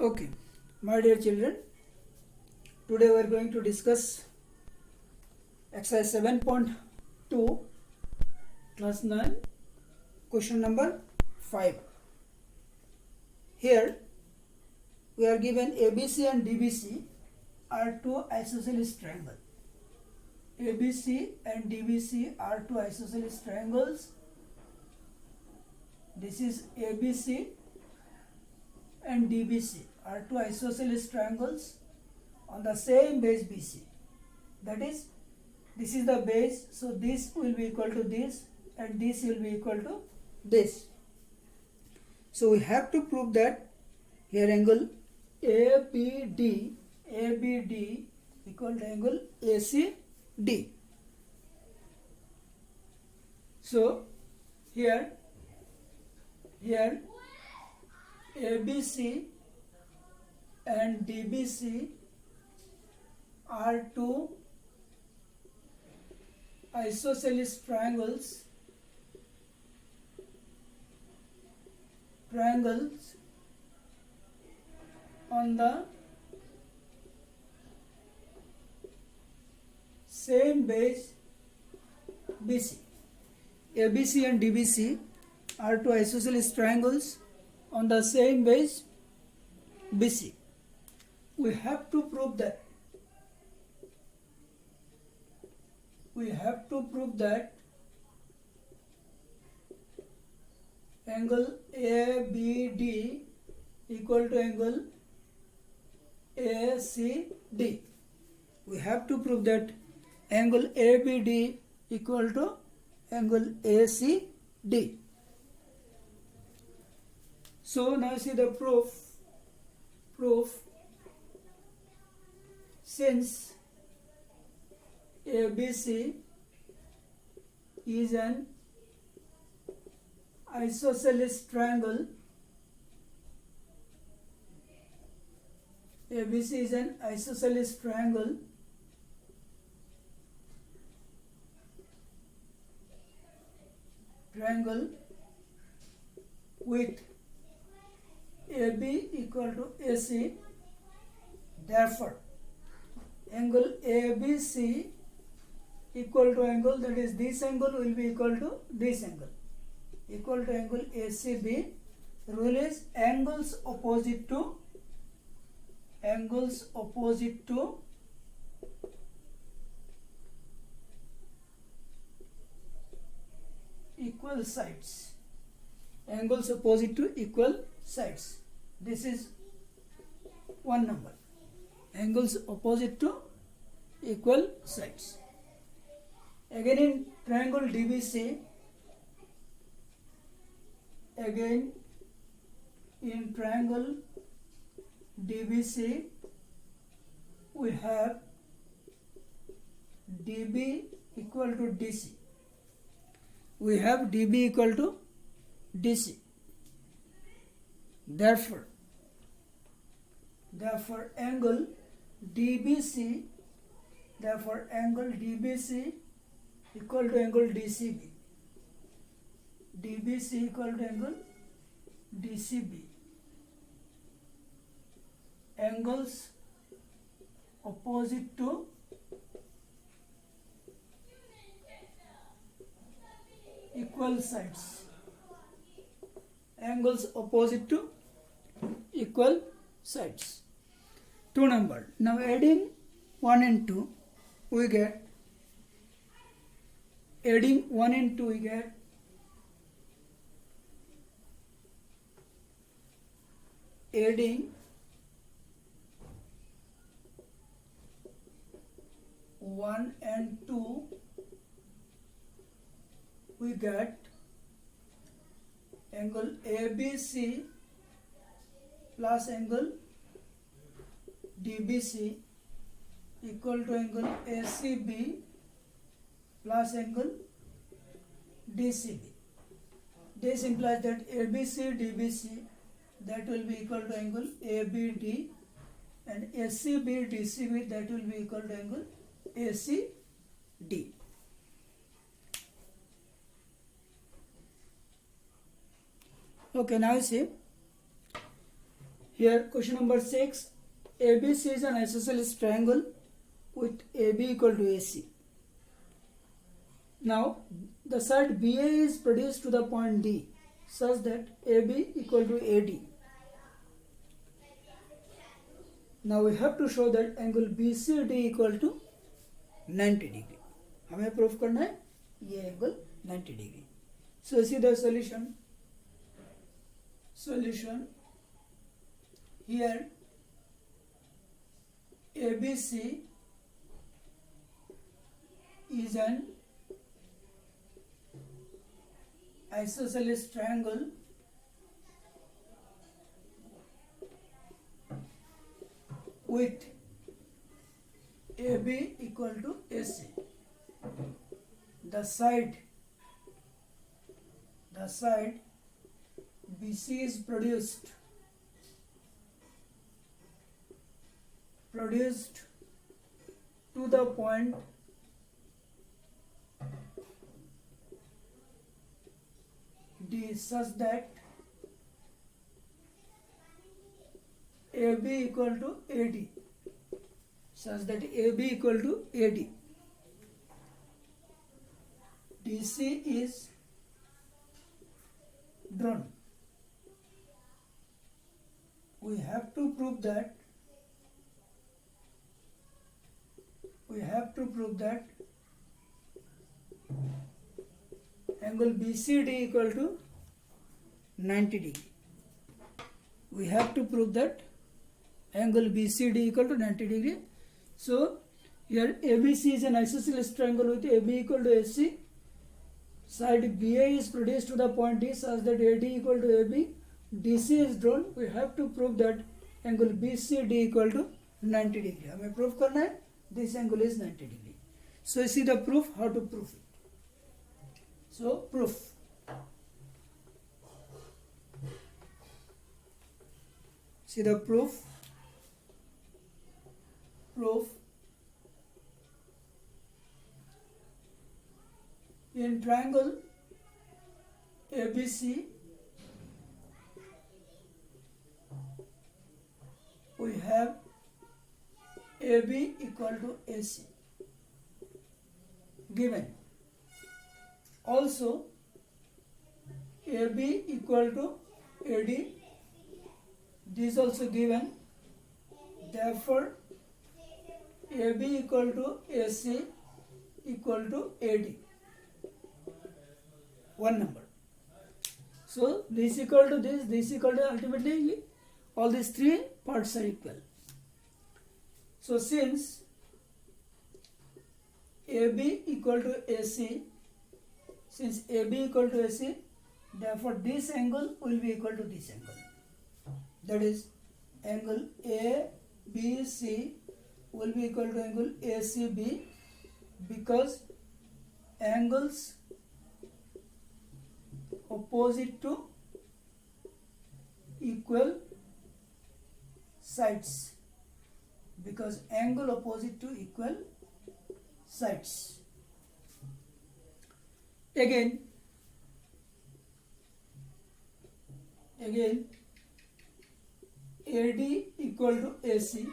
Okay, my dear children, today we are going to discuss exercise 7.2, class 9, question number 5. Here we are given ABC and DBC are two isosceles triangles. ABC and DBC are two isosceles triangles. This is ABC and DBC are two isosceles triangles on the same base BC. That is, this is the base, so this will be equal to this and this will be equal to this. So we have to prove that here angle ABD equal to angle ACD. So here ABC and DBC are two isosceles triangles on the same base BC. ABC and DBC are two isosceles triangles on the same base BC. We have to prove that angle ABD equal to angle ACD. We have to prove that angle ABD equal to angle ACD. So now see the proof. Since ABC is an isosceles triangle, with AB equal to AC, therefore angle ABC equal to angle, that is this angle will be equal to this angle, equal to angle ACB. Rule is angles opposite to equal sides. Angles opposite to equal sides. This is one number. Angles opposite to equal sides. Again in triangle DBC, we have DB equal to DC. Therefore angle DBC equal to angle DCB. Angles opposite to equal sides. Two numbers. Now adding 1 and 2, we get adding 1 and 2 we get adding 1 and 2 we get angle ABC plus angle DBC equal to angle ACB plus angle DCB. This implies that ABC DBC, that will be equal to angle ABD, and ACB DCB, that will be equal to angle ACD. Okay, now see Here question number 6. ABC is an isosceles triangle with AB equal to AC. Now the side BA is produced to the point D such that AB equal to AD. Now we have to show that angle BCD equal to 90 degree. हमें proof करना है ये angle 90 degree. So see the solution. Solution. Here ABC is an isosceles triangle with AB equal to AC. The side BC is produced to the point D such that AB equal to AD. Such that AB equal to AD. DC is drawn. We have to prove that angle BCD equal to 90 degree. We have to prove that angle BCD equal to 90 degree. So here ABC is an isosceles triangle with AB equal to AC. Side BA is produced to the point D such that AD equal to AB. DC is drawn. We have to prove that angle BCD equal to 90 degree. हमें proof करना है this angle is 90 degree. So see the proof, how to prove it. So proof. See the proof. In triangle ABC, we have AB equal to AC given. Also AB equal to AD, this also given. Therefore AB equal to AC equal to AD. One number. So this equal to this equal to, ultimately all these three parts are equal. So since AB equal to AC, therefore this angle will be equal to this angle. That is, angle ABC will be equal to angle ACB, because angles opposite to equal sides. Because angle opposite to equal sides. Again AD equal to AC,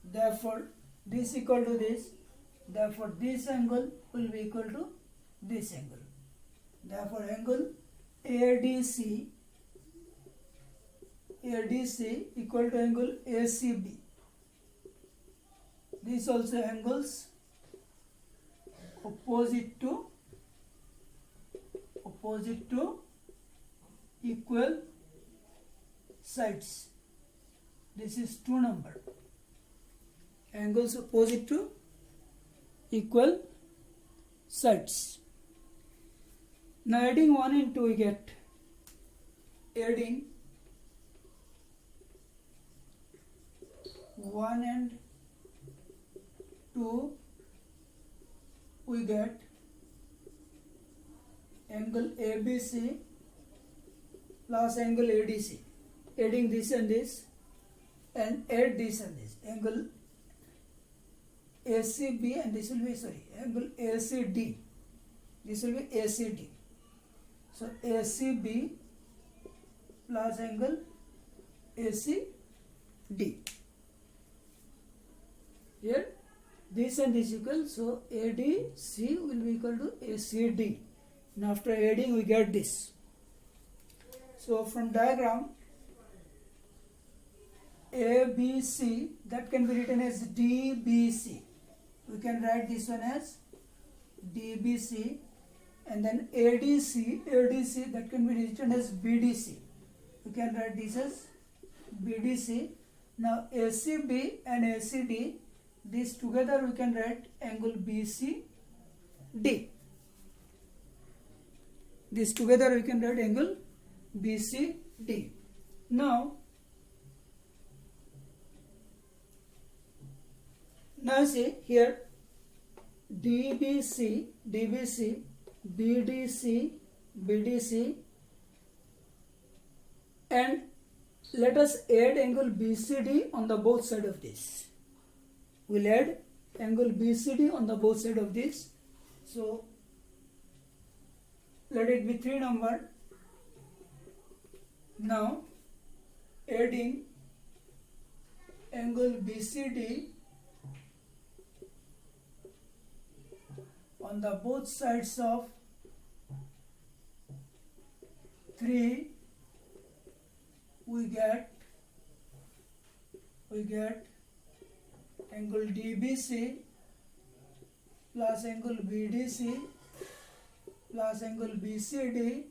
therefore this equal to this, therefore this angle will be equal to this angle. Therefore angle ADC equal to angle ACB. These also angles opposite to equal sides. This is 2 number. Angles opposite to equal sides. Now adding 1 and 2 we get, adding 1 and 2 we get angle ABC plus angle ADC. Adding this and this, and add this and this, angle ACB, and this will be, angle ACD. This will be ACD. So ACB plus angle ACD. Here this and this equal, so ADC will be equal to ACD. Now after adding we get this. So from diagram ABC, that can be written as DBC. We can write this one as DBC, and then ADC that can be written as BDC. We can write this as BDC. Now ACB and ACD, these together we can write angle BCD. This together we can write angle BCD. Now see here DBC, BDC, and let us add angle BCD on the both side of this. We'll add angle BCD on the both side of this. So let it be 3 number. Now adding angle BCD on the both sides of 3, we get angle DBC plus angle BDC plus angle BCD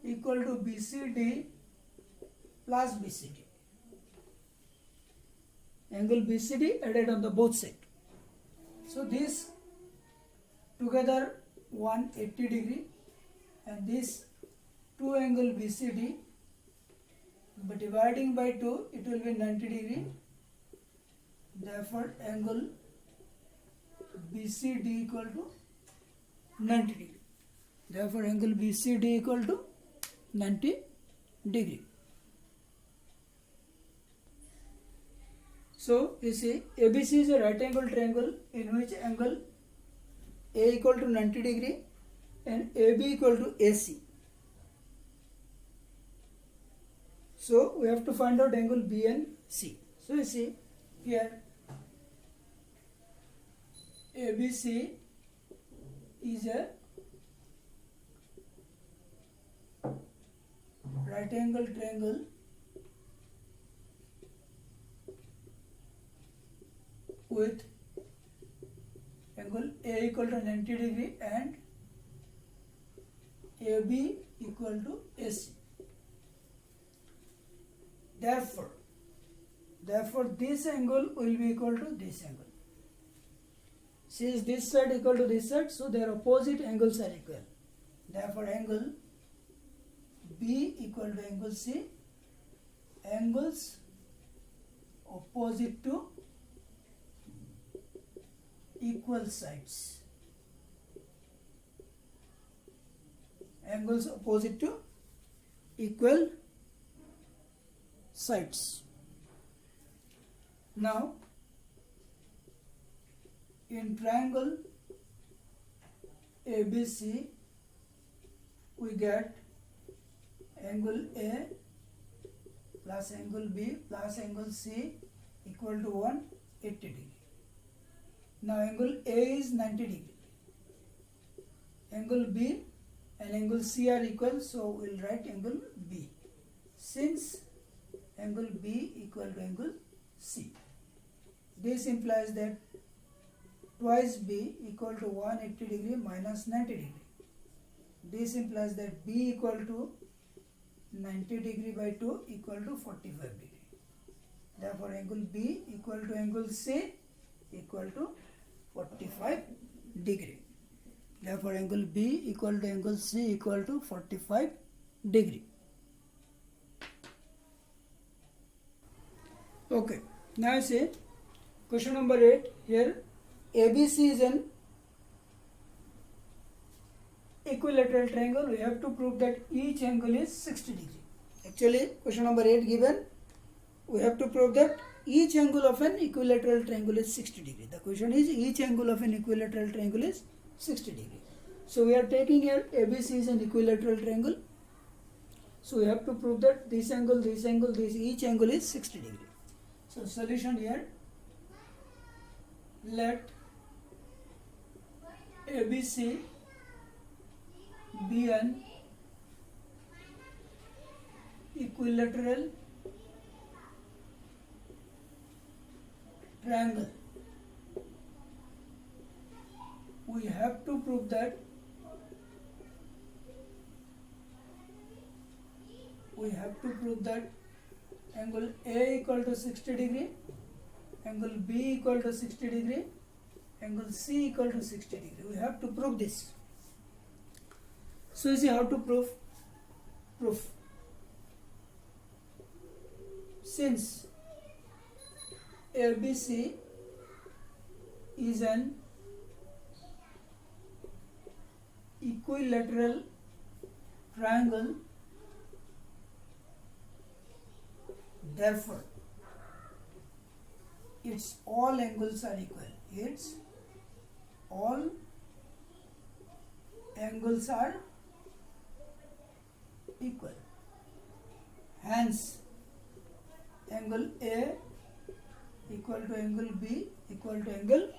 equal to BCD plus BCD. Angle BCD added on the both sides. So this together 180 degree, and this 2 angle BCD, but dividing by 2 it will be 90 degree. Therefore angle BCD equal to 90 degree. Therefore angle BCD equal to 90 degree. So you see ABC is a right angle triangle in which angle A equal to 90 degree and AB equal to AC. So we have to find out angle B and C. So you see here ABC is a right angle triangle with angle A equal to 90 degree and AB equal to AC. Therefore this angle will be equal to this angle. Since this side equal to this side, so their opposite angles are equal. Therefore angle B equal to angle C, angles opposite to equal sides. Angles opposite to equal sides. Now in triangle ABC we get angle A plus angle B plus angle C equal to 180 degree. Now angle A is 90 degree. Angle B and angle C are equal, so we will write angle B. Since angle B equal to angle C, this implies that twice B equal to 180 degree minus 90 degree. This implies that B equal to 90 degree by 2 equal to 45 degree. Therefore angle B equal to angle C equal to 45 degree. Therefore angle B equal to angle C equal to 45 degree. Okay, now I say question number 8. Here ABC is an equilateral triangle. We have to prove that each angle is 60 degree. Actually question number 8 given, we have to prove that each angle of an equilateral triangle is 60 degree. The question is each angle of an equilateral triangle is 60 degree. So we are taking here ABC is an equilateral triangle. So we have to prove that this angle, this angle, this each angle is 60 degree. So solution here, let ABC be an equilateral triangle. We have to prove that angle A equal to 60 degree, angle B equal to 60 degree, angle C equal to 60 degree. We have to prove this. So you see how to prove? Since ABC is an equilateral triangle, therefore its all angles are equal. Its all angles are equal. Hence, angle A equal to angle B equal to angle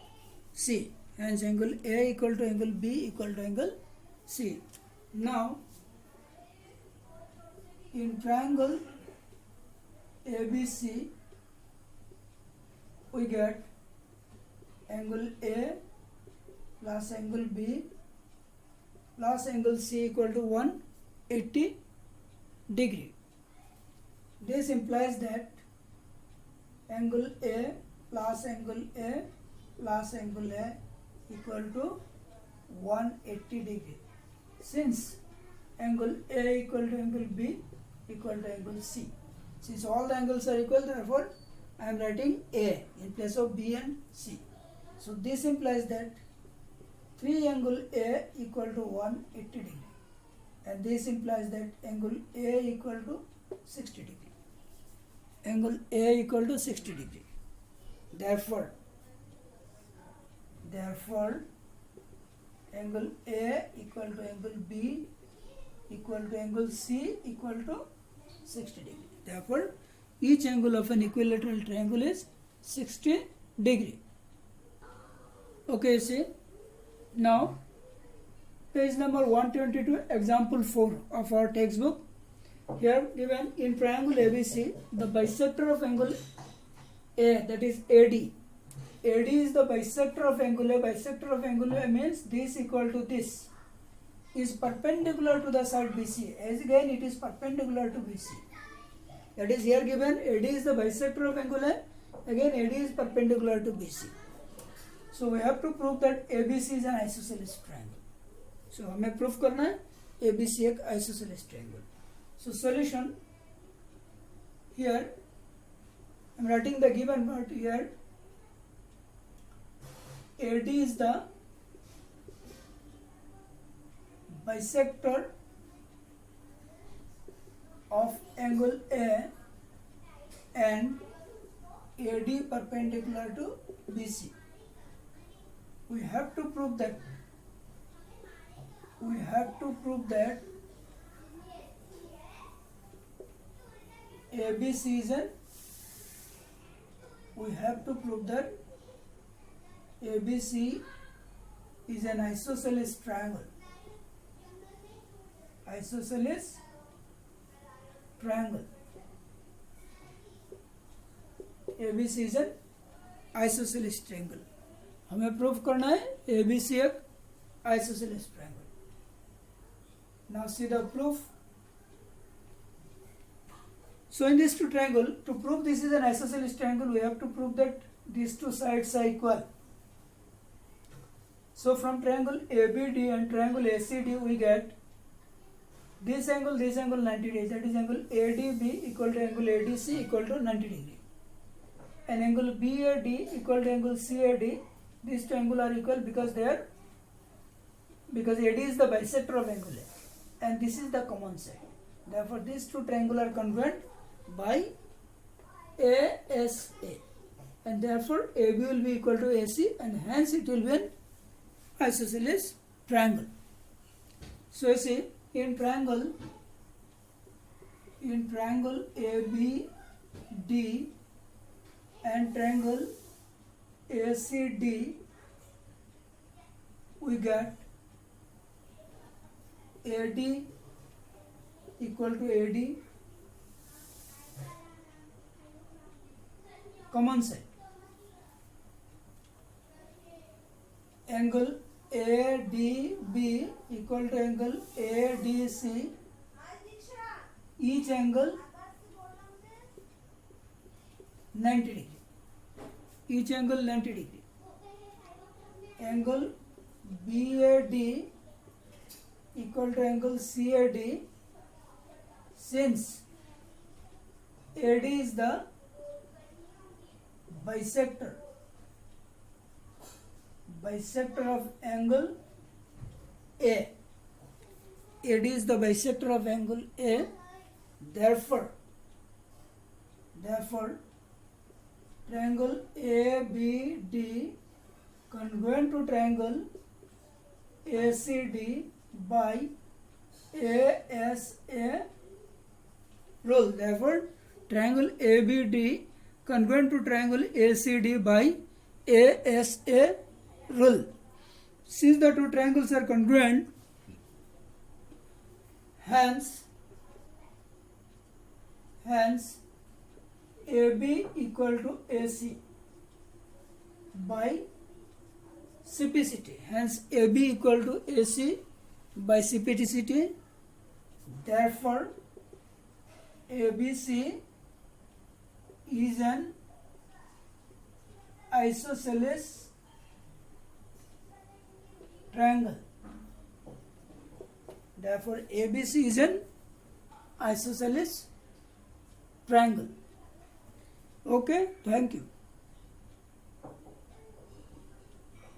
C. Hence, angle A equal to angle B equal to angle C. Now, in triangle ABC, we get angle A plus angle B plus angle C equal to 180 degree. This implies that angle A plus angle A plus angle A equal to 180 degree. Since angle A equal to angle B equal to angle C. Since all the angles are equal, therefore I am writing A in place of B and C. So this implies that triangle A equal to 180 degree, and this implies that angle A equal to 60 degree. Angle A equal to 60 degree. Therefore angle A equal to angle B equal to angle C equal to 60 degree. Therefore, each angle of an equilateral triangle is 60 degree. Okay, see. Now, page number 122, example 4 of our textbook. Here given in triangle ABC, the bisector of angle A, that is AD. AD is the bisector of angle A. Bisector of angle A means this equal to this is perpendicular to the side BC. As again, it is perpendicular to BC. That is here given AD is the bisector of angle A. Again, AD is perpendicular to BC. So we have to prove that ABC is an isosceles triangle. So हमें prove करना है ABC एक isosceles triangle. So solution here I am writing the given part here. AD is the bisector of angle A and AD perpendicular to BC. We have to prove that ABC is an ABC is an isosceles triangle. Isosceles triangle. ABC is an isosceles triangle. हमें proof करना है ABC एक isosceles triangle. Now see the proof. So in this two triangle, to prove this is an isosceles triangle, we have to prove that these two sides are equal. So from triangle ABD and triangle ACD, we get this angle 90 degrees. That is angle ADB equal to angle ADC equal to 90 degree. And angle BAD equal to angle CAD. These two angles are equal because AD is the bisector of angle A, and this is the common side. Therefore, these two triangles are congruent by ASA, and therefore AB will be equal to AC, and hence it will be an isosceles triangle. So you see, in triangle in triangle ABD and triangle ACD, we get AD equal to AD, common side. Angle ADB equal to angle ADC, each angle 90 degree, each angle 90 degree. Angle BAD equal to angle CAD, since AD is the bisector of angle A. AD is the bisector of angle A. Therefore, triangle ABD congruent to triangle ACD by ASA rule. Therefore, triangle ABD congruent to triangle ACD by ASA rule. Since the two triangles are congruent, hence AB equal to AC by CPCT. Hence AB equal to AC by CPCT. Therefore, ABC is an isosceles triangle. Therefore, ABC is an isosceles triangle. Okay, thank you.